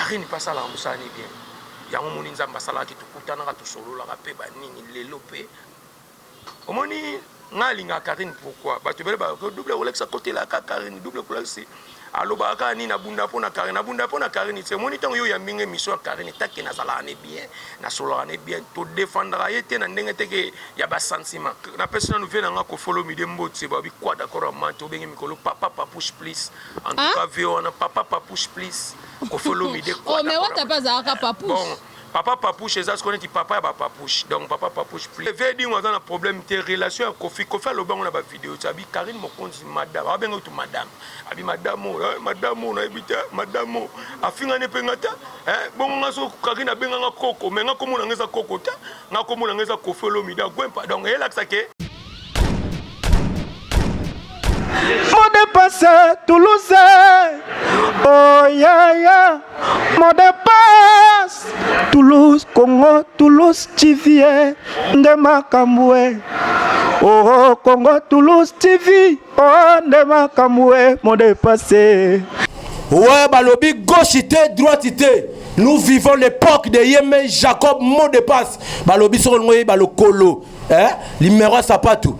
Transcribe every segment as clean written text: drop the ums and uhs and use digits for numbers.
Karine passe à la moussa ni bien. Yango moni nzamba sala ki tukutana ka tusolola ka pe ba nini lelo pe. Omoni ngalinga Karine pourquoi? Ba tu bele ba double Rolex à côté la Karine double Rolex. Aloba ka ni na bunda pona Karine c'est moni tango yo ya minge mission Karine take na sala ne bien na solo ne bien to défendre yete na ndenge teke ya ba sentiment. Na personne nous vient nga ko follow mi dembo tse ba bi quoi d'accord manto bengi mikolo papa push please. En tout cas vio na papa push please. Ko follow mi de quoi. Oh mais what pas za ka papouche. Bon, papa papouche ça ce qu'on dit papa ba papouche. Donc papa papouche please. Veut dire on a un problème de relation Kofi le banc on a ba vidéo ça bi Karine mo konti madame. Ba bengo to madame. Abi madame na ebita madame afinga ne pengata bon ngaso Karine benga nga koko mais nga komo na ngeza koko ta nga komo na ngeza Kofi lo mi da gwempa donc ela que Mon dépassé Toulouse, oh ya, mon dépasse Toulouse, Congo, Toulouse, TV, Ndema Kamoué, oh Congo, Toulouse, TV, oh Ndema Kamoué, mon dépassé. Ouais, balobi gauchité, droitité. Nous vivons l'époque de Yémé Jacob, mot de passe. Balobi sur le balo colo, numéro sapatou.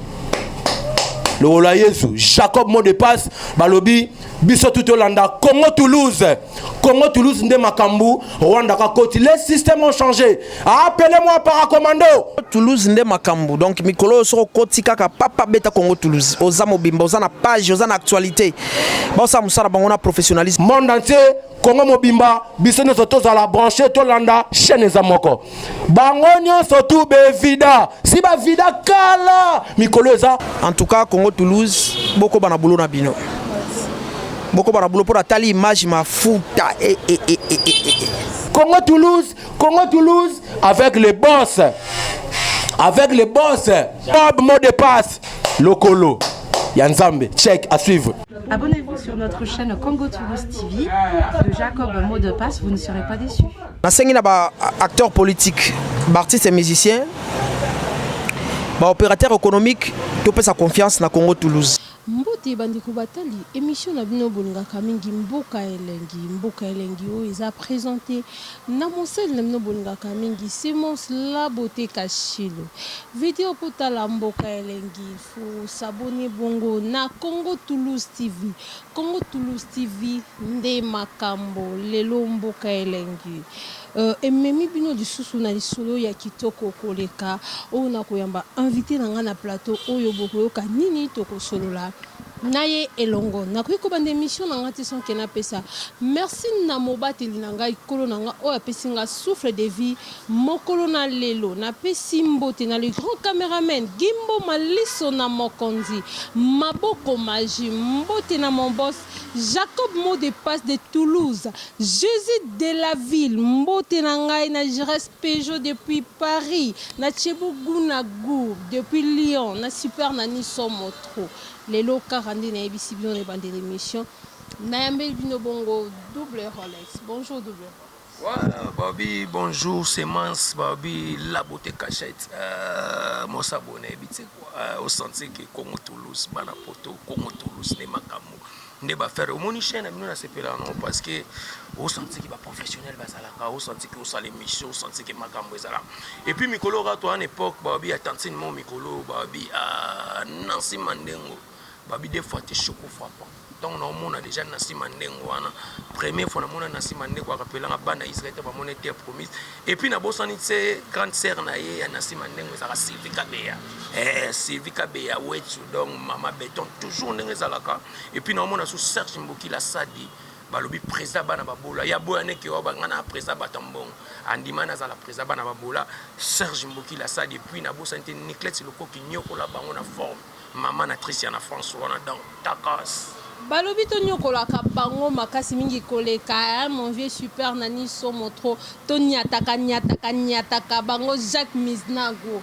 Le Ola Yesu, Jacob mot de passe, balobi, biso tout Hollanda, Congo Toulouse, Ndemakambu, Rwanda Kakoti. Les systèmes ont changé. Appelez-moi paracommando. Toulouse Ndemakambu. Donc Mikolo soro koti kaka papa beta Congo Toulouse. Ozamo bimba, ozana page, ozana actualité. Bosa musara bangona professionnalisme. Monde entier, Congo Mobimba, biso ne soto à la branché Tolanda, chaîne zamoko. Bangonio soto be vida. Si ba vida kala. Mikolo eza. En tout cas, Congo Toulouse, beaucoup bana boulot na bino. Beaucoup bana boulot pour tali image ma fouta. Congo Toulouse avec les boss. Bob mot de passe. Lokolo. Yanzambe, check à suivre. Abonnez-vous sur notre chaîne Congo Toulouse TV de Jacob mot de passe, vous ne serez pas déçus. Nasengi na ba acteur politique, ba artiste et musicien, ba opérateur économique, to pesa confiance na Congo Toulouse. Mbote bandiko batali émission na bino bolingaka mingi mboka elengi oyo eza présenté na mosel na bino bolingaka mingi Simons la beauté kashilo vidéo potala mboka elengi faut s'abonner bongo na Congo Toulouse TV nde makambo lelo mboka elengi ememi bino lisusu na lisolo ya kitoko koleka oyo na koyamba invité na nga na plateau oyo bokoyoka nini tokosolola naye elongo nakoki kobanda émission na nga te son kena pesa merci na mobateli na ngai kolo na nga oyo apesi nga souffle de vie mokolo na lelo napesi mbote na le grand caméraman Gimbo Maliso na mokonzi maboko maji mbote na mon boss Jacob mot de passe de Toulouse Jésus de la ville mbote na ngai na Jires Peugeot depuis Paris na Tchebougou na Gour depuis Lyon na super na Nisso Motro lelo 40 na ebisi bino na bande l'émission na yambe bino bongo double Rolex bonjour double. Voilà, Babi, bonjour, Semence, Babi, la beauté cachette. Mon s'abonné, au sentier que Congo Toulouse, Banapoto, Congo Toulouse, Nemakamou. Ne va faire au moni chaîne, nous n'avons pas non parce que au sentier qui va professionnel, au sentier qui au l'émission, au sentier qui Makamou est là. Et puis Mikolo, toi à l'époque, Babi a tenté mon Mikolo, Babi à Nancy Mandengo, Babi des fois t'es choco frappant. Donc on a déjà Nancy Mandengo, première fois on a Nancy Mandengo rappelé la bande Israël, on était promise. Et puis na bossani c'est grande sœur naie Nancy Mandengo, ça Sylvie Kabea. Sylvie Kabea ouais donc maman béton toujours n'ezalaka. Et puis on a sous Serge Mboki la Sadi. Balobi président bana babola ya boyane ki oba ngana président batambong andima na za la président bana babola Serge Mboki la Sadi puis na bossani Niclette loko ki nyoko la bango na forme maman na Tricia François na dans takas. Balobi to nyokolaka bango makasi mingi koleka mon vieux super nani so motro to nyataka bango Jacques Miznago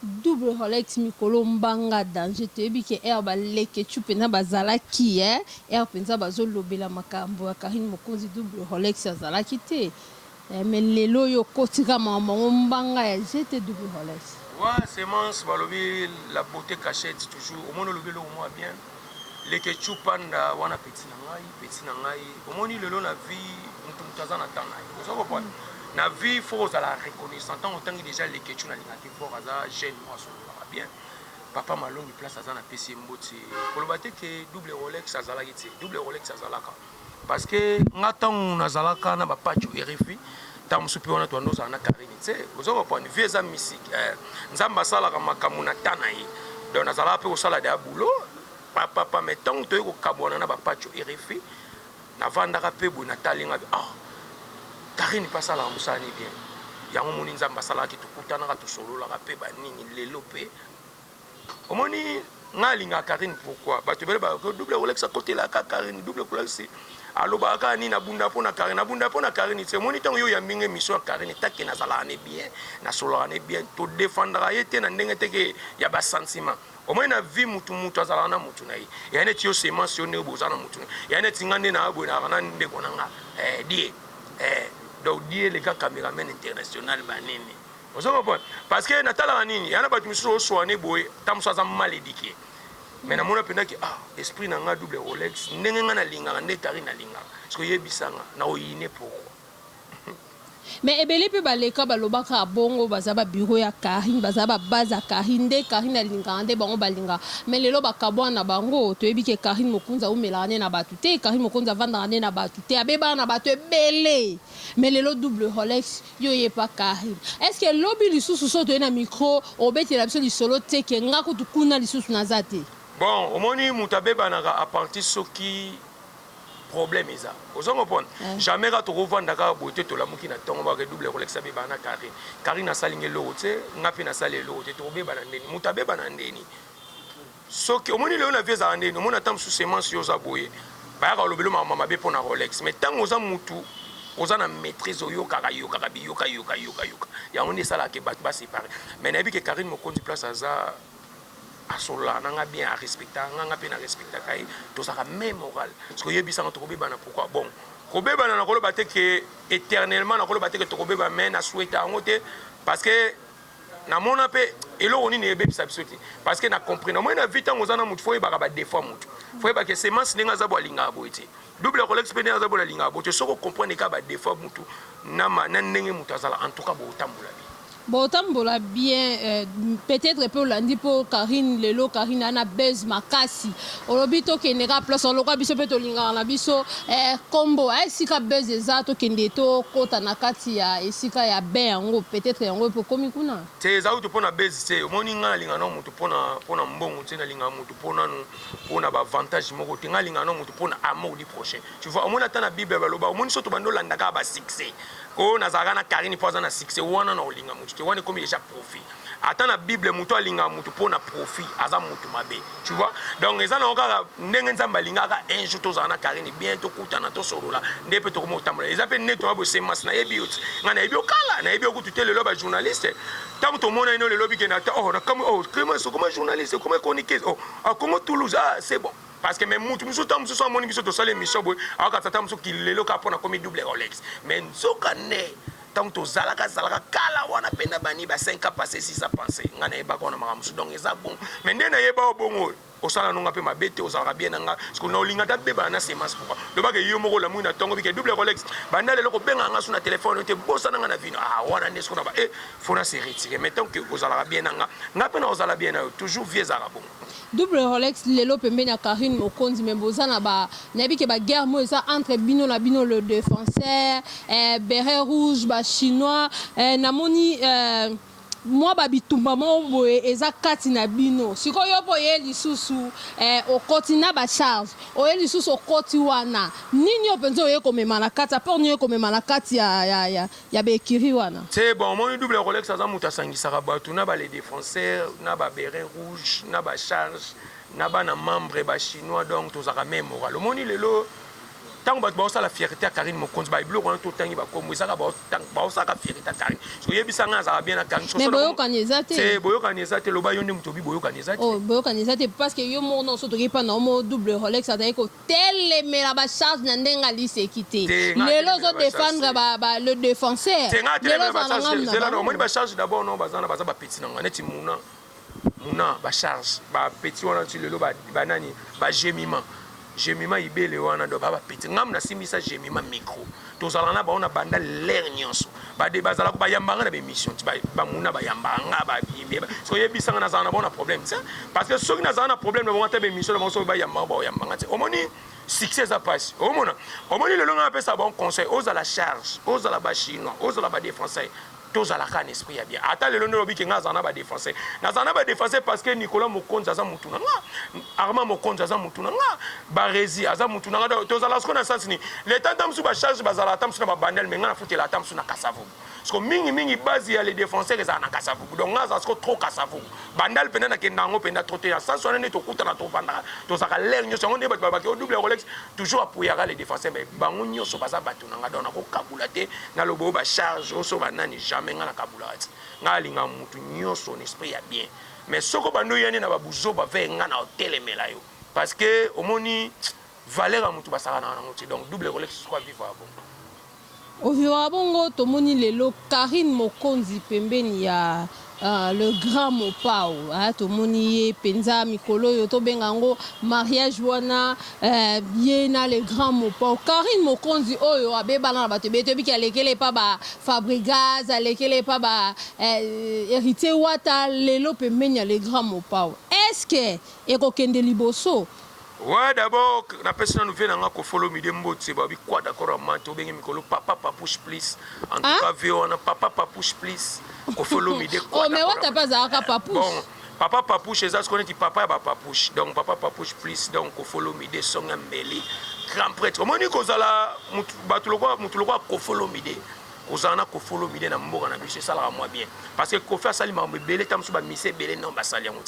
double Rolex mikolo mbanga danger te biki herba leke chupena bazala ki her penza bazolobela makambo ya Karine Mokonzi double Rolex azala kite mais lelo yo kotika mamango mbanga ya jete double Rolex ouais c'est mince balobi la beauté cachette toujours au monde le vélo moi bien leke chupanda wana petit na ngai omoni lelo na vie mutu aza na temps na ye ozo comprendre na vie faut ozala reconnaissant tant otangi déjà leke chu na lingaki fort aza jeune moi asololaka bien papa malongi place aza na pesi mboti koloba te ke double Rolex azalaki te double Rolex azalaka parce que nga ntango nazalaka na bapacho RFI ntango mosusu mpe wana toanda ozala na karini te ozo comprendre vie eza misike nzambe asalaka makambo na temps na ye donc nazalaka mpe kosala de ya boulot papa mais ntango toyei kokabwana na bapacho RFI navandaka mpe boye natalinga Karine mpe asalaka mosala ni bien yango moni nzambe asalaki tokutanaka tosololaka mpe banini lelo mpe omoni nga alingaka Karine pourquoi bato ebele double Rolex akotelaka Karine double Rolex alobaka nini abunda mpo na Karine te omoni ntango yo yambinga émission ya Karine take nazalaka ne bien nasololaka ne bien todefandaka ye te na ndenge teke ya basentiment omoi na vie mutu azalaka na mutu na ye eya neti yo semence yo ndenge boza na mutu na ye eya neti nga nde na aboyinaka na ndeko na nga die donc die les gars caméraman international banene ozo comprendre parce que natalaka nini yana bato misusu osoane boye ta mosu aza mal éduqué mais namona mpendaki esprit na nga double Rolex ndenge nga nalingaka nde Karine nalingaka parce que oyebisanga na oyine pourquoi mais ebele mpe baleka balobaka bongo baza babiro ya Karine baza babase ya Karine nde Karine alingaka nde bango balingaka mais lelo bakabwana na bango toyebi ke Karine mokonzi aumelaka nde na bato te Karine mokonzi avandaka nde na bato te abebaka na bato ebele mais lelo double Rolex yo yepa Karine est-ce que lobi lisusu so toye na micro obetela biso lisolo te ke nga kutu kuna lisusu naza te bon omoni moto abebanaka a partir soki problème eza ozo comprendre jamais ka tokovandaka boye te tolamuki na ntongo baka double Rolex abebana na Karine asalingi eloko te nga mpe nasali eloko te tokobebana ndeni moto abebana ndeni soki omoni lelo na vie ezala ndeni omoni ata mosusu semence yo oza boye bayaka olobelo makambo mabe mpo na Rolex mais ntango oza motu oza na maîtrise oyokaka biyoka yango nde esalaka ke bato basépare mais nayebi ke Karine mokonzi place aza asola nanga bien a respecta nga mpe na respectaka ye tozalaka même moral parce que oyebisanga tokobebana pourquoi bon kobebana na koloba te ke éternellement na koloba te ke tokobeba mais na souhaita yango te parce que namona mpe eloko nini ebebisa biso te parce que na comprendre moi na vie ntango oza na motu fo oyebaka badefoi motu fo oyebaka semence ndenge aza bo alingaka boye te double Rolex mpe ndenge aza bo alingaka boye te soki okomprendre ka badefoi motu na ndenge motu azala en tout cas bootambola bien botambola bien peut-être pe olandi mpo Karine lelo Karine ana base makasi olobi tokendeka place oloka biso mpe tolingaka na biso kombo esika base eza tokende tokota na kati ya esika ya be yango peut-être yango mpo komi kuna te eza utu mpona base te omoni nga nalinga na motu mpona mbongo te nalinga motu mpona bavantage moko te nga nalinga na motu mpona amour du prochain tu vois omoni ata na bible baloba omoni so tobandi olandaka basuccès oyo nazalaka na Karine mpo aza na succès wana na olinga motu te wana ekomi déjà profit ata na bible motu alingaka motu mpona profit aza motu mabe tu vois donc eza nango kaka ndenge nzambe alingaka un jour tozala na Karine bien tokutana tosolola nde mpe tokomi kotambola eza mpe nde toya bosemasi nayebi yo te nga nayebi okala nayebi okutu te lelo bajournaliste ntango tomona ino lelo bikenda ata nakamwi sokoma journaliste okoma chroniqueuse akongo Toulouse c'est bon parce que même mutu musu tam musu amoni biso tosala émission boye akata tam musu kilelo ka pona komi double Rolex mais nzoka ne tant tozalaka kala wana penda bani ba 5 ans passé 6 ans passé nga na yeba kona makamusu donc eza bon mais ndena yeba bongo osala nonga pe mabete ozalaka bien nanga parce que na olinga ta beba na semence pourquoi le baka yo moko la mwina tongo bike double Rolex banda lelo ko benga nga suna téléphone te bosa nanga na vino wana nesko na ba fona se retirer mais tant que ozalaka bien nanga nga pe na ozala bien na toujours vieux zara bon double Rolex lelo pembeni ya Karine mokonzi me boza na ba nayebi ke ba guerre mo eza entre bino na bino le défenseur béret rouge ba chinois namoni moi babitumba mo boye eza kati na bino sikoyo po ye lisusu okoti na ba charge oye lisusu okoti wana nini openza oye komema na kati aport nini komema na kati ya bekiri wana c'est bon moi double Rolex aza muta sangisaka bato na ba les défenseurs na ba béret rouge na ba charge na ba na membre ba chinois donc tozaka même moral omoni lelo tant que vous avez la fierté à Karine mokonzi ba iblo wana to tangi ba kombo ezaka ba osaka fierté à Karine so yebisanga za bien na Karine mais boyo kanezate c'est boyo kanezate loba yonde mutobi boyo kanezate oh boyo kanezate parce que yo mo non so to ki pa na mo double Rolex ataki ko telemela ba charge na ndenga lisekité lelo zo défendre ba le défenseur lelo za na ngam c'est là non moi ba charge d'abord non bazana baza ba petit na neti muna muna bacharge bapeti wana ti lelo banani bagémiment gémiment ibele wana do bapeti ngam nasimbisa gémiment micro tozala na bango na banda lere nyonso bazalaka bayambanga na bémission ti bamuna bayambanga babimbe so yebisanga nazala na bango na problème ti parce que soki nazala na problème na bango ata bémission na bango soki bayambanga baoyambanga ti omoni succès eza pasi omoni lelo nga apesa bango conseil ozala charge ozala bachinois ozala badéfenseur tozalaka na esprit ya bien ata lelo nde lobi ke nga azala na badéfenseur nazala na badéfenseur parce que Nicolas Mokonzi aza mutu na nga Armand Mokonzi aza mutu na nga Barezi aza mutu na nga tozala siko na sens ni leta ata mosusu bacharge bazala ata mosusu na babandele me nga nafutela ata mosusu na Kasavubu parce que mingi base ya les défenseurs ezala na Kasavubu donc nga azala siko trop Kasavubu bandale mpenza nakenda yango mpenza trop te ya sens wana nde tokutana tobandaka tozalaka lere nyonso yango nde bato babaki o double Rolex toujours apuyaka les défenseurs mais bango nyonso baza bato na nga donc nakokabula te naloba oyo bacharge oso banani jamais nga nakabulaka ti nga alinga mutu nyonso na esprit ya bien mais soko bando yani na babuzo bave nga na otelemela yo parce que omoni valeur ya mutu basaka na nango ti donc double Rolex soko vivre bongo ovivra bongo tomoni lelo Karine Mokonzi pembeni ya le grand Mopao tomoni ye penza mikolo yo tobenga ngo mariage wana ye na le grand Mopao Karine Mokonzi oyo abebana na bato beto biki alekele pa ba Fabregas alekele pa ba héritier wata lelo pembeni ya le grand Mopao est-ce que ekokende liboso? Ouais, d'abord, la personne nous vient à follow me dembo c'est babi quoi d'accord à manto bengi mikolo papa papouche please en tout cas on papa papouche please ko follow me de quoi. Oh mais what pas za papouche. Bon, papa papouche ça ce qu'on dit papa ba papouche. Donc papa papouche please donc ko follow me de songa mbeli grand prêtre. Moni ko zala mutu lokwa ko follow me de. Kozana ko follow mide na mboka na biso sala moi bien parce que ko fa sali ma belé tam so ba mise belé non ba sali yango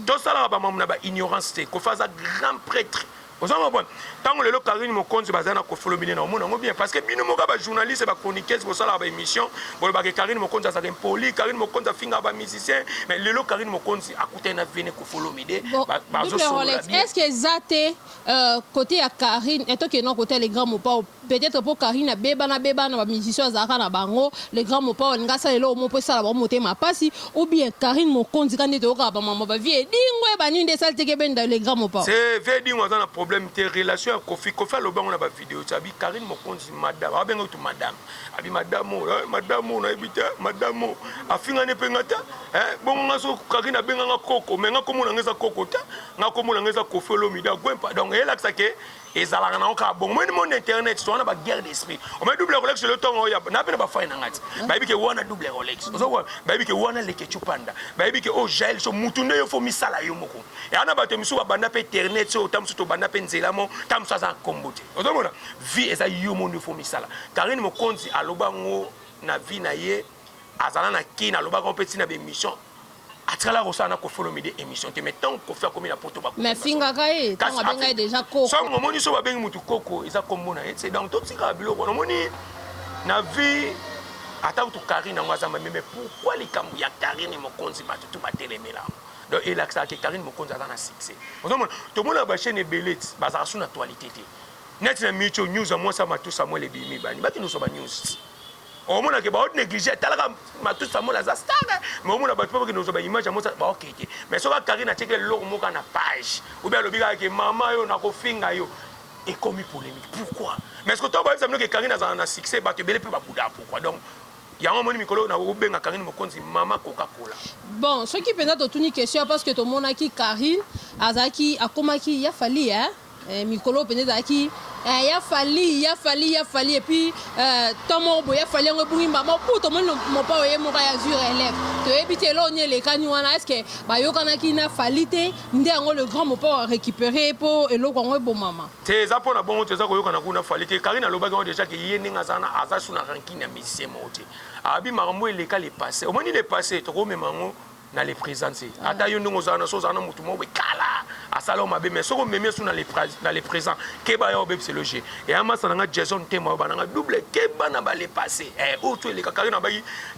to sala ba mamu na ba ignorance te ko fa za grand prêtre ozama bon tango lelo Karine Mokonzi bazana ko follow mide na mona ngo bien parce que bino moka ba journaliste ba chroniqueuse ko sala ba émission bo ba ke Karine Mokonzi za poli Karine Mokonzi finga ba musicien mais lelo Karine Mokonzi akuta na vene ko follow mide ba zo so est-ce que zate côté ya Karine et to que non côté les grands Mopao peut-être pour Karine beba na ba musicien azaka na bango les grands Mopao ngasa lelo mo pesa la ba motema pasi ou bien Karine Mokonzi quand to ka ba mama ba vie dingwe ba ninde salte ke ben dans les grands Mopao c'est vie dingwe dans problème tes relations Kofi lo bango na ba vidéo tabi Karine Mokonzi madame abenga tu madame abi madame na ebita madame afinga ne pengata bon ngaso Karine abenga nga koko mais nga komona ngeza koko ta nga komona ngeza Kofi lo mida gwempa donc ela sake ezalaka na oka bon moi mon internet so na ba guerre d'esprit o me double Rolex le temps ya na pena ba fa na ngati bayibi ke wana double Rolex so bayibi ke wana le ketchupanda bayibi ke o jail so mutunde yo fo misala yo moko e ana ba te misu ba banda pe internet so tam so to banda pe nzela mo tam so za kombote o do mona vie eza yo mo fo misala Karine Mokonzi aloba ngo na vie na ye azala na kina aloba ko petit na be mission atrala rosana ko follow me des émissions te mettons ko faire comme la poto ba mais finga kai tant abenga déjà koko so mo moni so ba bengi mutu koko eza komona c'est donc tout tika biloko moni na vie ata to Karine ngazama mais pourquoi les kambu ya Karine Mokonzi ba tout ba telemela donc il a que Karine Mokonzi a na succès to mona ba chaîne belet ba za suna actualité te net na micho news moi ça ma tout ça moi les bimi bani ba nous so ba news au moins que ba négliger talaka matu samola za star mais au moins ba tu peux que nous ba image moi ba OK mais so ba Karine a checké le moka na page ou bien le biga que maman yo na ko finga yo et comme polémique pourquoi mais est-ce que toi ba ça que Karine a na succès ba te belé pe ba bouda pourquoi donc il y a un moment mikolo na obenga Karine Mokonzi maman Coca-Cola bon ce qui peut-être une question parce que tout le monde a qui Karine azaki akomaki ya fali mikolo peut-être aki ya fali et puis tomo bo ya fali ngo bungi mama pour to mon pa ye mo ya sur élève to ebité lo nie le kani wana est-ce que ba yo kana ki na falite ndé ngo le grand mo pa récupérer pour eloko ngo bo mama te za pona bon te za ko yo kana kuna falite Karine aloba ngo déjà que yé ninga zana aza suna ranking ya musicien moté abi marambo le cas les passé au moins il est passé to ko memango na les présenter ata yo ndongo zana so zana mutu mo be kala asalo mabe mais soko memie sou na les présents ke ba yo be c'est logique et amasa nga Jason Tema ba nga double ke ba na ba les passer o to le Karine na ba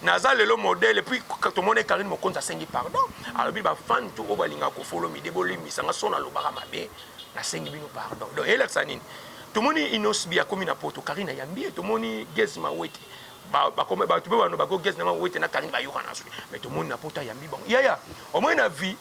naza lelo modèle et puis quand tout monde Karine Mokonzi sengi pardon alors bi ba fan tout o ba linga ko follow mi de bolimi sanga so na lobaka mabe na sengi bino pardon donc ela sanini tout monde inos bi akomi na poto Karine yambi tout monde guess ma wait ba comme ba tu peux ba no ba go guess na ma wait na Karine ba yo kana so mais tout monde na poto yambi bon ya au moins na vie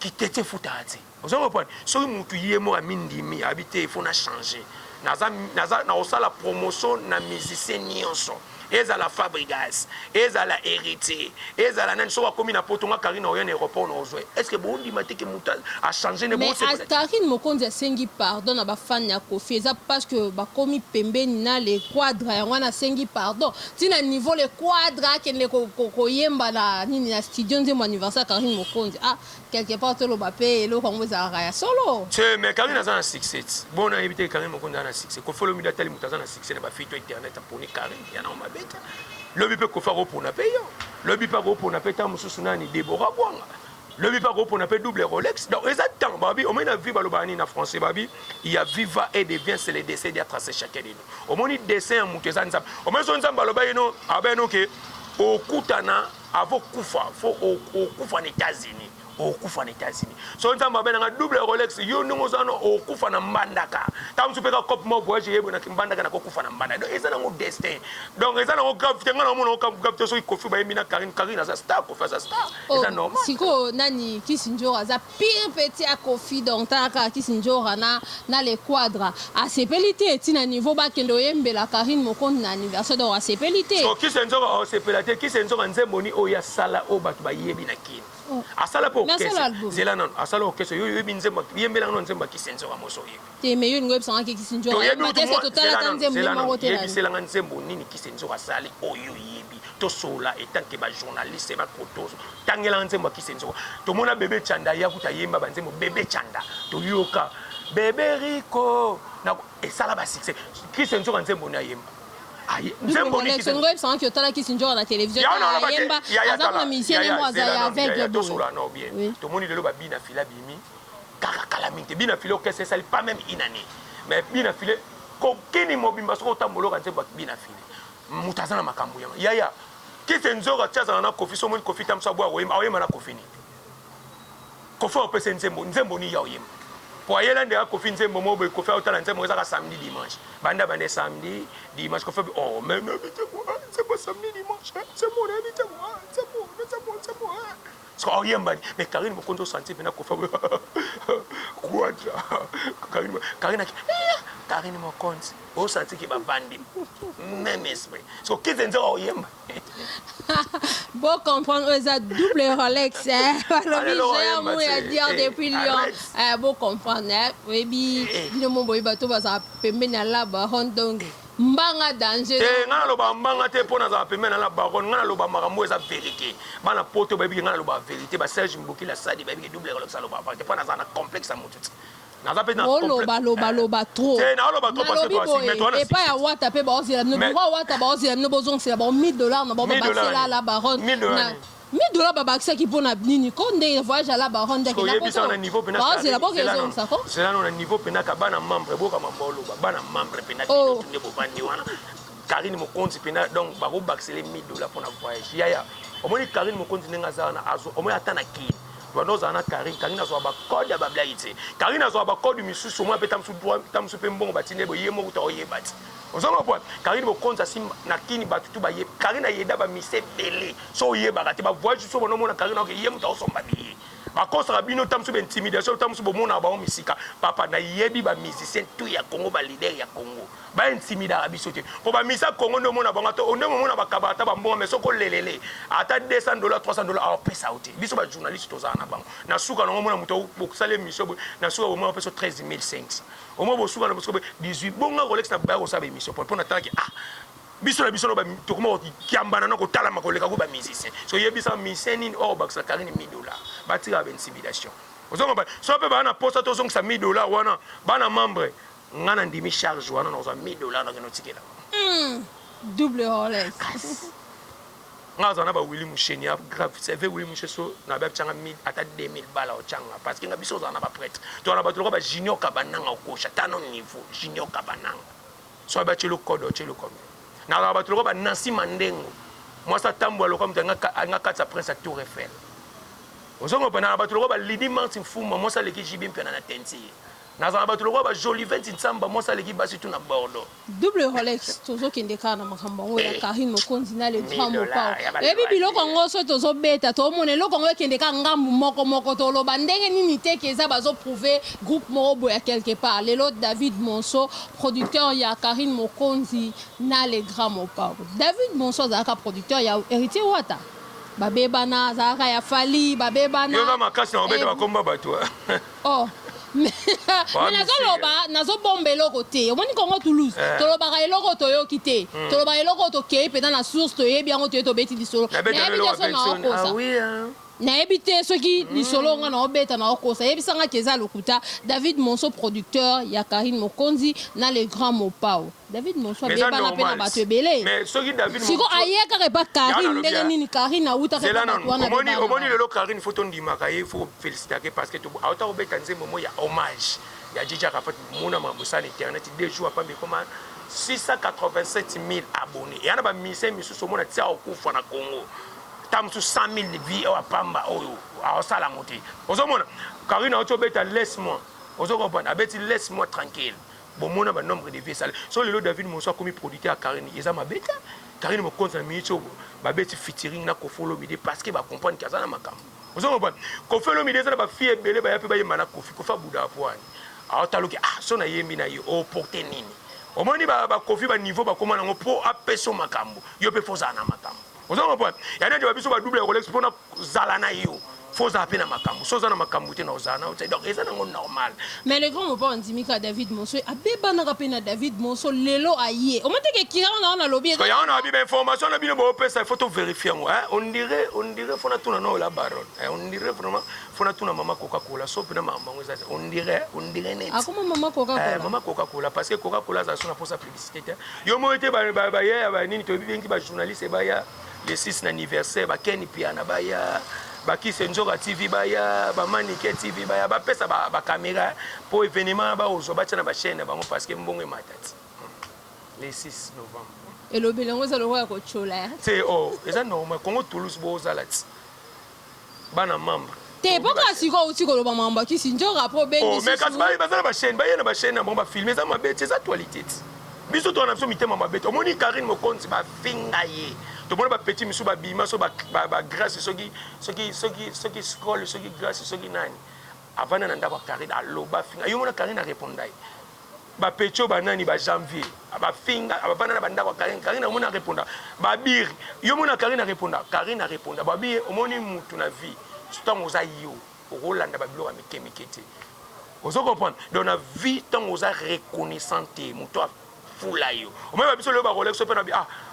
kitete futa ate ozo comprendre soki mutu yemo amindimi habité il faut na changer na osala promotion na musicien nyonso ezala Fabregas ezala héritier ezala nani so akomi na potonga Karine oyo na aéroport na ozwe est-ce que bon dimate que muta a changer ne bon c'est mais Karine Mokonzi asengi pardon na ba fan ya Kofi eza parce que bakomi pembeni na les quadres yango na sengi pardon tina niveau les quadres kende ko yemba na nini na studio nzembo anniversaire Karine Mokonzi ah quelque part to lo bape lo kongo za ya solo c'est mais Karine azana succès bon na éviter Karine Mokonzi na succès ko follow mi datali mutazana succès na ba fito internet aponi Karine yana o mabeta le bipe ko faro pour na payer le bipe ko pour na peta mususu nani Deborah Bwanga le bipe ko pour na payer double Rolex donc exactement babi au moins na vie balobani na français babi il y a viva et devient c'est les décès d'être tracé chacun de nous au moins dessin muteza nzamba au moins son nzamba loba ino abeno ke okutana avo kufa fo okufa na États-Unis okufa na États-Unis so nzamba benanga double Rolex yo ndingo zano okufa na mbandaka tam supeka cop mo voyage yebo na mbandaka na kokufa na mbandaka donc ezana ngo destin donc ezana ngo gravité ngana mo ka gravité so ikofi ba yemi na Karine za star ko fa za star eza normal siko nani Kisinjora za pire petit à Kofi donc taka Kisinjora na les quadres a sepelité tina niveau ba kendo yembela Karine Mokonzi na anniversaire de sepelité so Kisinjora o sepelité Kisinjora nzemboni o ya sala o batu ba yebi na kini asala po zela non asala orchestre yo binzemba yembela non nzemba Kisinjora moso yebi te me yo ngo ebsanga ke Kisinjora matese total ka nzembo mo te yebi sela nzembo nini Kisinjora sali oyo yebi to sola etant que ba journaliste ba kotoso tangela nzembo Kisinjora to mona bébé Chanda ya kuta yemba ba nzembo bébé Chanda to yoka bébé Rico na esala ba succès Kisinjora nzembo na yemba nzembo ni Kisinjora ebsanga ke total Kisinjora na télévision yemba azana musicien mo azaya avec to sola no bien to moni lelo ba bina fila bimi calamité bina fila que c'est ça pas même une année mais bina fila kokini mobimba soko tambolo ka nzembo bina fila mutazana makambo ya Kisinjora tchaza na Kofi so moni Kofi tamsa bwa oyema na Kofi ni Kofi opese nzembo ni ya oyema pour aller là derrière Kofi nzembo mo be Kofi otala nzembo ezaka samedi dimanche banda bande samedi dimanche Kofi oh mais c'est pas samedi dimanche c'est mon habité moi c'est bon so oyemba mais Karine Mokonzi sentir pena Kofi quoi Karine Mokonzi o sentir ki ba bandi même esprit so Kisinjora oyemba bon comprendre eza double Rolex le bijou mo ya dire depuis Lyon bon comprendre webi bino mo boyi bato baza pembeni ya la baron donc mbanga danger ngana loba mbanga te pona za pembeni na la baron ngana loba makambo eza vérité bana poto babi ngana loba vérité ba Serge Mboki la sadi babi double Rolex loba pas te pona za na complexe à mututi naza pe na loba trop na loba trop parce que toi si mais toi et pas ya wata pe ba ozela no ba wata ba ozela no bozong c'est ba $1000 na ba basela la baron $1000 babakisa ki pona nini konde voyage à la baron de la koto na niveau pena c'est la bonne raison ça ko c'est là na niveau pena ka bana membre boka mambolo bana membre pena tunde bobandi wana Karine Mokonzi pena donc ba ko bakisele $1000 pour na voyage ya omoni Karine Mokonzi nenga za na azo omoni atana ki Wanoza na Karine azwa ba code ya bablaïté Karine azwa ba code misusu moi petam su droit tam su pembon batine bo yemo uta oyebati ozonga point Karine Mokonzi asim na kini batutu ba ye Karine ayeda ba mise belé so yeba te ba voyage so bono mona Karine ke yemo ta osomba bi ba kosa bino tam su be intimidation tam su bo mona ba misika papa na yebi ba musicien tout ya Congo ba leader ya Congo ba intimida biso te ko ba misa Congo no mona banga to onde mona ba kabata ba mbonga meso ko lelele ata $200 $300 a pesa auti biso ba journaliste tozana bango na suka no mona muto bokusale mission na suka bo mona peso 13500 au moins bo suka na 18 bonga Rolex na ba ko sabe mission pour na tanki biso no ba to ko kiambana na ko tala makoleka ko ba musicien so yebisa musicien in or ba Karine $1000 ba tira ba intimidation ozonga ba so pe ba na posta to zonga $1000 wana bana membre ngana ndimi charge wana na $1000 na kino tikela double Rolex ngaza na ba Willy Musheni a grave c'est vrai Willy Musheni so na ba tchanga 1000 ata 2000 bala o tchanga parce que ngabiso za na ba prêtre to na ba to ba junior kabananga okosha tano niveau junior kabananga so ba chelo code chelo comme na ba to ba Nancy Mandengo moi ça tambo lo comme nga katsa prince à Tour Eiffel ozongo pa na ba to ba Lady Martin Fuma moi ça leki jibim pe na tenti nazala bato lokwa bajoli 20 nsamba mwasi aleki basi tu na bordeaux double Rolex tozokende kaka na makambo yango ya Karine Mokonzi na le grand mopao ebi biloko yango so tozobeta tomona eloko yango ekende kaka ngambu moko toloba ndenge nini te keza bazoprouve groupe moko boya quelque part lelo David Monso producteur ya Karine Mokonzi na le grand mopao David Monso azalaka producteur ya héritier wata babebana azalaka ya fali babebana yoka makasi na obeta bakomba bato oh mais nazobomba eloko te omoni Congo Toulouse tolobaka eloko toyoki te tolobaka eloko tokei mpenza na source toyebi yango toye tobeti lisolo nayebi te soki lisolo nga na obeta na okosa yebisanga ke eza lokuta David Monso producteur ya Karine Mokonzi na le grand mopao David Monso abebana mpe na bato ebele siko ayekaka epa Karine ndenge nini Karine awutaka omoni lelo Karine fo tondimaka ye fo félicitake parce que auta obeta nzembo mo ya hommage ya Djidja Rafat mona mabosana internet 2 jours apambe koma 687 000 abonnés yana ba mise misusu mona tia okufa na Congo tamsu 100 000 vies au pamba oyo awasala ngoti ozomona Karine otobeta laisse-moi ozokopana abeti laisse-moi tranquille bomona ba nombre de vies sale so lelo David Monso komi producteur à Karine eza mabeta Karine Mokonzi na minito babeti featuring na Kofolo Mide parce que ba comprendre que azana makambo ozokopana Kofolo Mide eza ba fille ebele ba yape ba yema na Kofi Kofa buda poani awtaloki so na yembi na yo o porter nini omoni ba Kofi ba niveau ba komana ngo po apeso makambo yo pe foza na makambo ozongo point yana de babiso ba double Rolex pona zala na yo foza apena makambo soza na makambo te na ozana donc eza nango normal mais le grand mopao ndimika David Monso abeba na kapena David Monso lelo aye omoteke kira na lobby so yana abi information na bino bo pesa photo vérifier ngo on dirait fona tuna no la baronne on dirait vraiment fona tuna mama Coca-Cola so pena mama ngo za on dirait net akoma mama Coca-Cola mama Coca-Cola parce que Coca-Cola za sona pour sa publicité yo mo ete ba ya nini to bingi ba journaliste ba ya le 6 anniversaire ba Kenny Piana ba ya ba Kisenjoka TV ba ya ba Manike TV ba ya ba pesa ba caméra pour événement ba ozo ba tana ba chaîne ba ngo parce que mbongo matati le 6 novembre et le bilango za lo ya ko chola c'est eza normal Congo Toulouse bo zalati bana membre te boka siko uti ko lo ba mamba Kisenjoka pro be mais quand ba za ba chaîne ba yena ba chaîne ba ba filmer za mabete eza actualité biso to na biso mitema mabete omoni Karine Mokonzi ba finga ye to mona ba petit misu ba bima so ba grâce soki scroll soki grâce soki nani avana na ndaba Karine aloba finga yo mona Karine répondai ba pecho ba nani ba janvier ba finga avana na banda kwa Karine mona répondra ba bir yo mona Karine répondra ba bi omoni mutu na vie tant oza yo rolanda ba bilo amikemikete ozo comprendre dans la vie tant oza reconnaissante mutu fula yo o même biso le ba Rolex pe na bi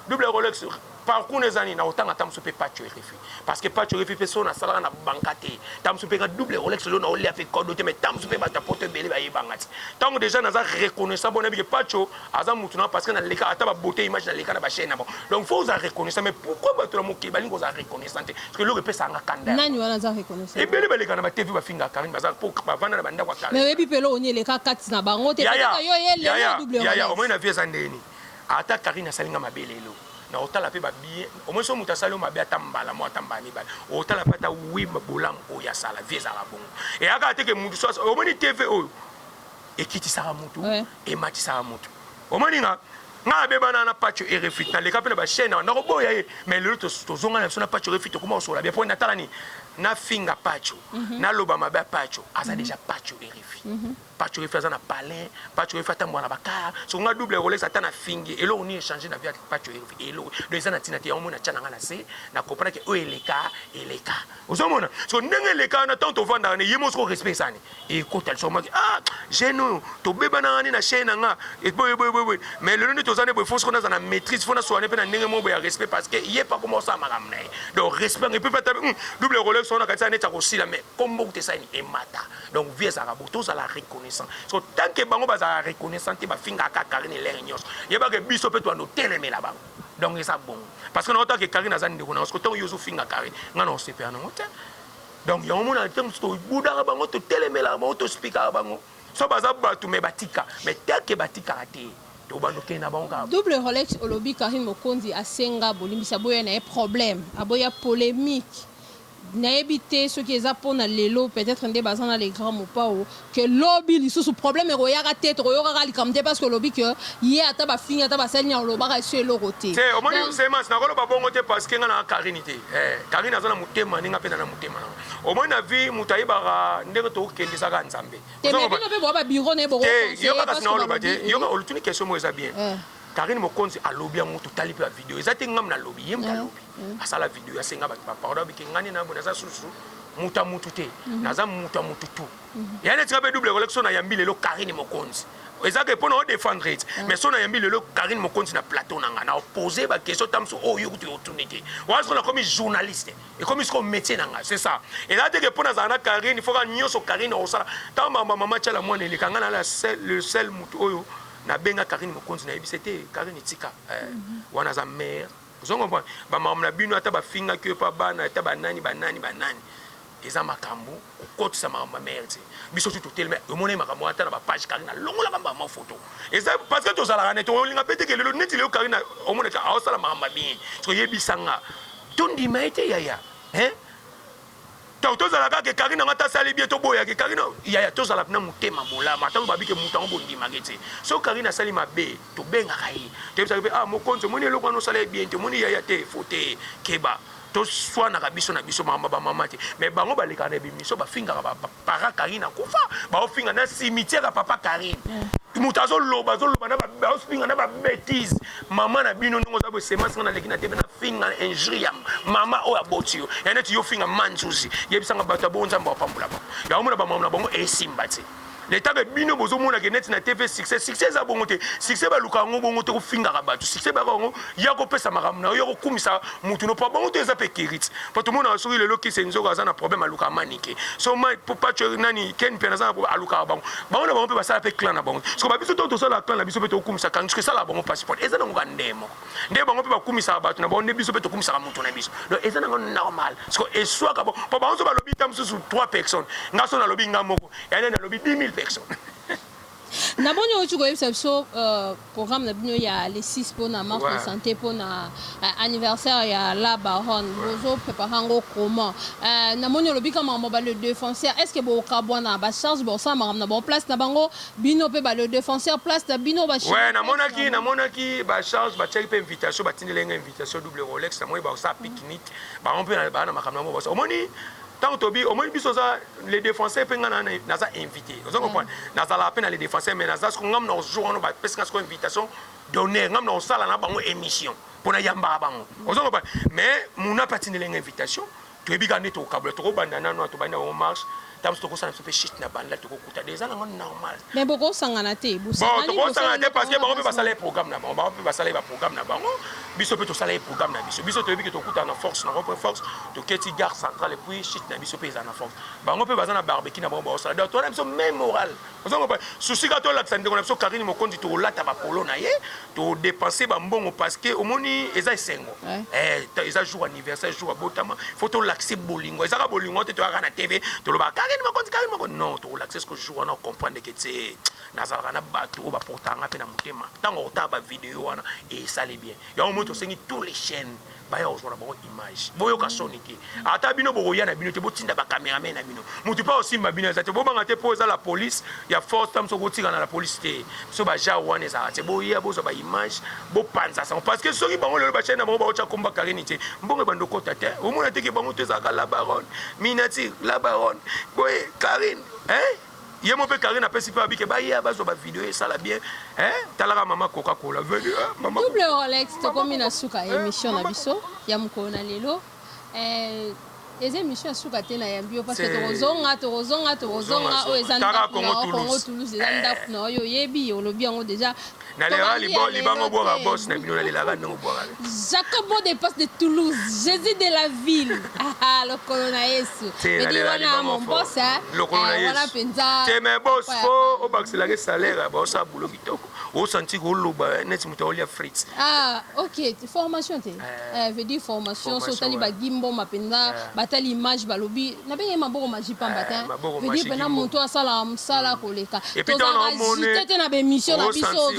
double Rolex parcours les années na autant atam so pe patcho refi parce que patcho refi personne na sala na bankate tam so pe double Rolex lo na oli a fait code mais tam so pe ba tapote bele ba yebangati tant déjà na za reconnaissant bon que patcho aza mutuna parce que na leka ata ba beauté image na leka na ba chaîne bon donc faut za reconnaissant mais pourquoi ba to mo ke balingo za reconnaissant parce que lo pe sa nga kanda nani wana za reconnaissant e bele bele kana ba TV ba finga Karine baza pour ba vana na banda kwa Karine mais webi pelo oni leka kati na bango te peut-être yo yele double Rolex ya o mo na vie za ndeni ata Karine asalinga mabelelo na otala pe ba bien au moins so muta salo mabe atambala mo atambani ba otala pata wi bolam o ya sala vie za la bongo et aka te ke mutu so au moins TV o ekiti sara mutu e mati sara mutu au moins nga be bana na patcho e refit na le kapena ba chaîne na ko boya mais le to zonga na so na patcho refit ko mo so la bien pour na tala ni na finga patcho na loba mabe patcho asa déjà patcho e refit patcho refit na palais patcho refit ta mwana baka so nga double Rolex ata na fingi et là on y changer na vie patcho refit et là les ana tinati on mona tchana na se na comprendre que o eleka ozomona so ndenge eleka na tant to vanda na yemo so respect sani et ko tel so ma geno to beba na na chaîne nga et boy mais le nito zane boy faut qu'on a na maîtrise faut na soigner pe na ndenge mo boy respect parce que il est pas comment ça magamna donc respect et puis pas double Rolex on a quand ça net aussi là mais comme te ça et mata donc vieux arabe tous à la reconnaissance so tant que bango ba za reconnaissance ba finga ka Karine l'ernios yeba que biso pe to no teleme là bas donc ça bon parce que autant que Karine azani de parce que tant yoso finga Karine ngana on se perd non donc yo mona tem to buda bango to teleme là bango to speaker bango so baza batu me batika mais tel que batika raté to bandoke na bango double Rolex olobi Karine Mokonzi asenga bolimbisa boya na problème aboya polémique nayebi te soki eza mpona lelo peut-être nde baza na les grands mopao ke lobi lisusu problème ekoyaka te tokoyokaka likambo te parce que lobi ke ye ata bafingi ata basali alobaka eso eloko te te omoni semas nakoloba bongo te parce que nga na karine te karine aza na motema ndenge mpe na motema na omoni na vie moto ayebaka ndenge tokokendisaka nzambe te me bino mpe boya babiro na ye yoka kasi na oloba te yoka olutuni question moko eza bien Karine Mokonzi alobi yango totali pe video ezate ngam na lobi yem na lobi asala video ya senga ba pardon biki ngani na bona za susu muta mutu te naza muta mutu tu yana tika be double collection na yambi lelo Karine Mokonzi ezake pona o défendre mais sona yambi lelo Karine Mokonzi na plateau nanga na poser ba question tamso o yo kutu otunete wazo na comme journaliste et comme ce métier nanga c'est ça et là dès que pona za na Karine il faut ka nyoso Karine osala ta mama chala mwana le kanga na le seul mutu oyo na benga Karine Mokonzi na c'était Karine Tika wana za mère vous comprenez ba maman na bino ata ba finga que pa bana ata banani eza makambo kokoti sa maman mère ti biso tout tellement o mona makambo ata na ba page Karine longola ba ma photo eza parce que to sala na to linga pete que le net le Karine o mona ka osala maman bien so yebisanga tondi maite yaya tozala kaka Karine ngata sali bien to boya ke Karine ya tozala na mutema bolama tango babike mutango bondima ngete so Karine sali mabe to benga kai te bisa ah Mokonzi moni eloko no sala bien te moni ya te fote keba to swana ka biso na biso mama ba mama te mais bango baleka na bimiso ba finga ba para Karine kufa ba finga na cimetière papa Karine mutazo loba na ba finga na ba bêtise mama na bino ndongo za bo semence na lekina te na finga injury mama o abotio yana ti yo finga manzuzi yebisanga bato bonza mba pambula ba ya omona ba mama na bongo esimba te l'état que bino bozo mona ke net na TV succès za bongo te succès ba luka ngo bongo te ko finga ka bato succès ba ngo ya ko pesa makamna yo ko kumisa mutu no pa bongo te za pe kirit pa to mona suri lelo ki senzo ga za na problème aluka manike so ma pour pas tu nani ken pe na za aluka bango bango na bongo pe ba sala pe clan na bongo so ba biso to sala clan na biso pe to kumisa kan que sala bongo passeport eza ngo ndemo nde bango pe ba kumisa bato na bongo nde biso pe to kumisa mutu na biso donc eza ngo normal parce que eswa ka bon pa bango so ba lobi tam sous 3 personnes ngaso na lobi ngamoko ya na lobi 10 000 personnes. Na boni ochu ko yebisa biso programme na bino ya les 6 pour na marche de santé pour na anniversaire ya la baronne bozo préparango comment na moni lobi kama ba le défenseur est-ce que bo ka bona ba charge bo sa na bon place na bango bino pe ba le défenseur place na bino ba charge ouais na monaki ba charge ba check pe invitation ba tindelenga invitation double Rolex na moi ba sa pique-nique ba on peut na makamna mo ba so moni tant tobi au moins biso za les défenseurs pe ngana na za invité vous comprenez na za la peine les défenseurs mais na za ko ngam na jour on ba pesca ko invitation donner ngam na sala na bango émission pour na yamba bango vous comprenez mais muna patine l'invitation to ebi gane to kabla to bandana no to banda on marche tam to ko sana so pe shit na banda to ko kuta des ala normal mais boko sangana te bon to ko sangana te parce que bango pe ba sala programme na bango ba pe ba sala ba programme na bango biso pe to sala programme na biso to ebi ke to kuta na force na repre force to keti gare centrale et puis shit na biso pe za na force bango pe ba za na barbecue na bango ba sala donc to na biso même moral vous comprenez souci ka to la tsande ko na biso Karine Mokonzi to lata ba polo na ye to dépenser ba mbongo parce que omoni eza esengo eza jour anniversaire jour botama faut to l'accès bolingo eza ka bolingo te to ka na TV to lo ba Karine Mokonzi non to l'accès ce que jour on comprendre que c'est nazala na bato ba portanga pe na mutema tango ta ba vidéo wana et ça les bien ya au moins to sengi tous les chaînes baya ozona ba image boyo ka soniki ata bino bo ya na bino te botinda ba cameraman na bino mutu pa aussi ma bino za te bo banga te poza la police ya force tam so kotika na la police te so ba ja wana za te bo ya bo so ba image bo panza ça parce que soki bango le ba chaîne na bango ba ocha komba Karine te mbongo ba ndoko tata o mona te ke bango te za la baronne minati la baronne boy Karine ye mo pe Karine apesi pa bike ba ya ba zo ba vidéo et ça la bien talaka mama Coca-Cola maman double Rolex to komi na suka émission na biso ya mukona lelo les émissions suka te na yambio parce que tozonga o ezanda Congo Toulouse ezanda na yo yebi olobi yango déjà na le libango boira boss na bino na le laga no boira Jacob de passe de Toulouse Jésus de la ville le colonel Yesu mais dit wana mon boss le colonel voilà penza c'est mes boss faut au baxela que salaire ba ça boulot kitoko au senti ko loba net mutaolia fritz OK formation te veut dire formation so tali ba gimbo mapenza batali image balobi na benye maboko maji pamba te veut dire pena monto asala msala koleka to za ajité na be mission na biso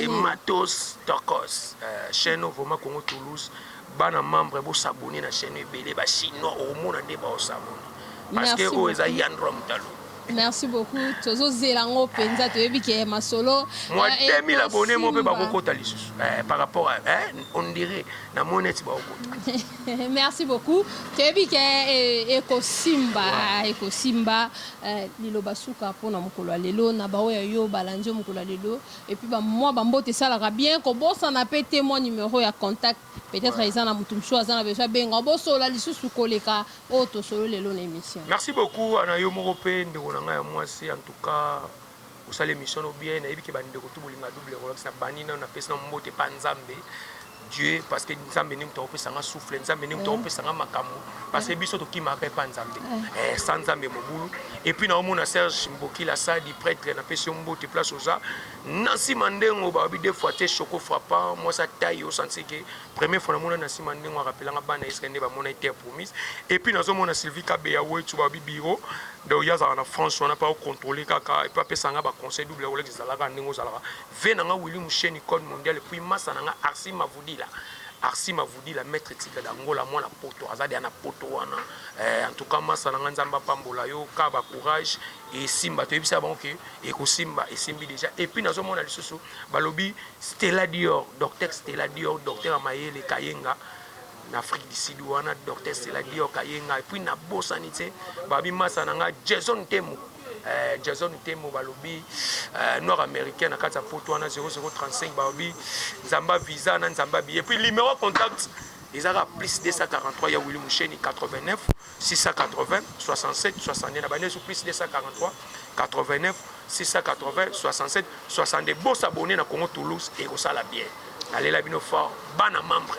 matos tokos chaîne vraiment Congo Toulouse bana membre bo s'abonner na chaîne ebele ba chinois au monde ande ba s'abonner parce que o eza Yandro Mutalo. Merci beaucoup. Tozo zelango penza toyebi ke masolo. Moi 2000 abonnés mon pe ba kokota lisusu. Par rapport à on dirait na moneti ba kokota. Merci beaucoup. Toyebi ke eko simba liloba suka pona mokolo lelo na ba yo balanjo mokolo lelo et puis ba moi ba mbote sala bien ko bossa na pe témoin numéro ya contact peut-être ils na mutumsho azana besoin benga bosso la lisusu koleka o to solo lelo na émission. Merci beaucoup ana yo moko pe ndeko nanga ya mwasi en tout cas usala émission no bien na yebi ke bandeko to bolinga double Rolex na banina na pesa mbote pa nzambe Dieu parce que nzambe ni mto opesa nga souffle nzambe ni mto opesa nga makambo parce que biso to kimaka pa nzambe sans nzambe mobulu et puis na omona Serge Mboki la sa di prêtre na pesa mbote place oza Nancy Mandengo ba bi deux fois te choco frappant moi ça taille au sens que première fois na mona Nancy Mandengo rappela nga bana iskende ba mona terre promise et puis na zo mona Sylvie Kabeya we tu ba bi biro donc yaza na France on n'a pas contrôler kaka et puis pesa nga ba conseil double Rolex zalaka ndingo zalaka venanga Willy Moucheni code mondial et puis massa nga Arsi Mavudila Arsi Mavudila maître tika d'Angola moi la poto azadi ana poto wana en tout cas massa nga nzamba pambola yo ka ba courage et simba to ebisa bon que et ko simba et simbi déjà et puis nazo mona lisusu balobi Stella Dior docteur Stella Dior docteur Amayele Kayenga en Afrique du Sud wana docteur Stella Dior Kayenga et puis na bosanité babi massa nga Jason Temu Jason Temo balobi nord-américain na kata poto wana 0035 balobi Nzamba visa na Nzamba bi et puis numéro contact ils ont plus 243 ya Willy Moucheni 89 680 67 69 na bane sur plus 243 89 680 67 62 beau s'abonner na Congo Toulouse et au sala bien allez la bino fort bana membre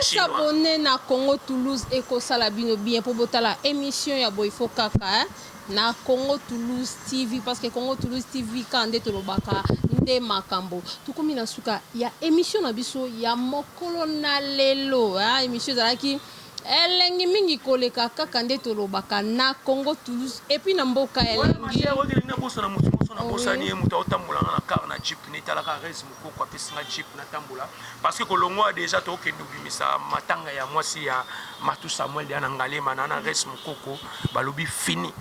s'abonner na Congo Toulouse et au sala bino bien pour botala émission ya Boyfo Kaka na Congo Toulouse TV parce que Congo Toulouse TV kande tolobaka nde makambo tukomi na suka ya émission na biso ya mokolo na lelo émission zalaki elengi mingi koleka kaka nde tolobaka na Congo Toulouse et puis na mboka elengi na bosani muta otambola na car na jeep ni talaka res mukoko apesa jeep na tambola parce que kolongwa déjà to kendo bimisa matanga ya mwasi ya Matu Samuel ya ngalema na res mukoko balobi fini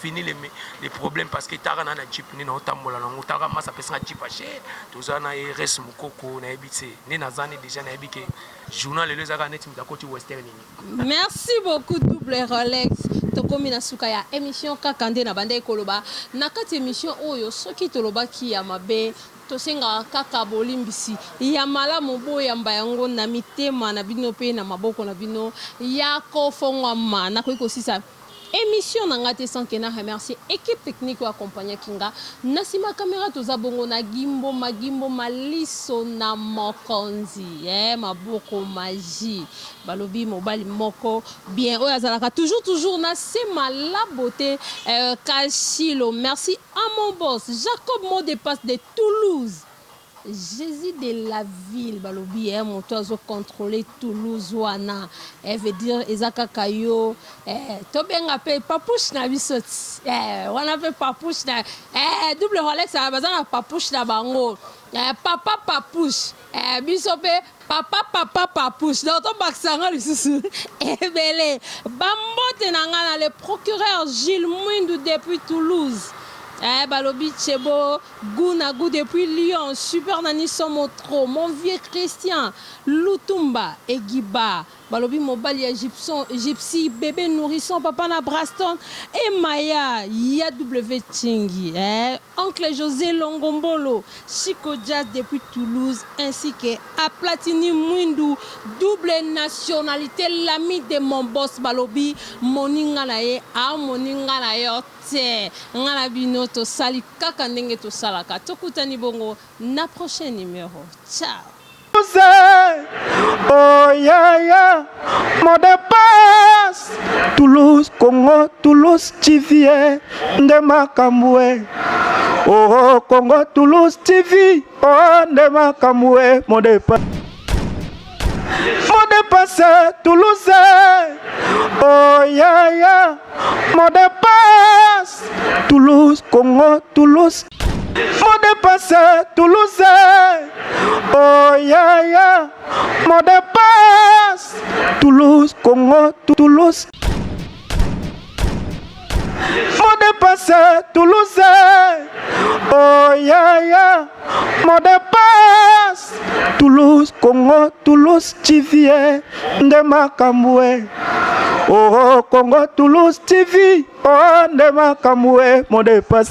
fini les problèmes parce que tara na jeep ni na otambola na ngutara masa pesa jeep ache tozana e res mukoko na ebite ni nazani déjà na ebike journal les aga net mtakoti western ni. Merci beaucoup double Rolex tokomi na suka ya émission kakande na bande koloba na kati émission oyo soki toloba ki ya mabe tosenga kaka bolimbisi ya malamu boya mbayango na mitema na bino pe na maboko na bino ya kofongwa na koiko sisa émission nangate sans que na remercier équipe technique ou accompagner kinga nasima caméra toza bongo na gimbo magimbo maliso na mokonzi maboko magie balobi mobali moko bien oyazalaka toujours na sema la beauté Kachilo merci à mon boss Jacob mot de passe de Toulouse Jésus de la ville balobi mon tozo contrôler Toulouse wana veut dire ezaka kayo to benga pe papouche na bisoti wana pe papouche na double Rolex bazana papouche na bango papa papouche biso pe papa papouche donc to baksanga lisusu ebele bambote na ngana le procureur Gilles Mwindu depuis Toulouse balobi Chebo Gouna Gou depuis Lyon super nani Somotro mon vieux Christian Lutumba Egiba balobi mobali ya gypsy bébé nourrisson papa na Braston et Maya YW Chingi oncle José Longombolo Chico Jazz depuis Toulouse ainsi que Aplatini Mwindu double nationalité l'ami de mon boss balobi moninga na ye moninga na yo te ngala bino to sali kaka ndenge to salaka tokutani bongo na prochain numéro ciao. Oh yeah, mot de passe Toulouse, Congo, Toulouse, TV, nde makamwe. Oh Congo, Toulouse, TV, oh nde makamwe, mot de passe. Mot de passe Toulouse. Oh yeah, mot de passe Toulouse, Congo, Toulouse. Mot de passe Toulouse. Oh yeah, mot de passe Toulouse, Congo, Toulouse. Mot de passe, Toulouse. Oh ya ya, mot de passe. Toulouse, Congo, Toulouse, TV, de Makamboué. Oh Congo, Toulouse, TV, oh de Makamboué, mot de passe.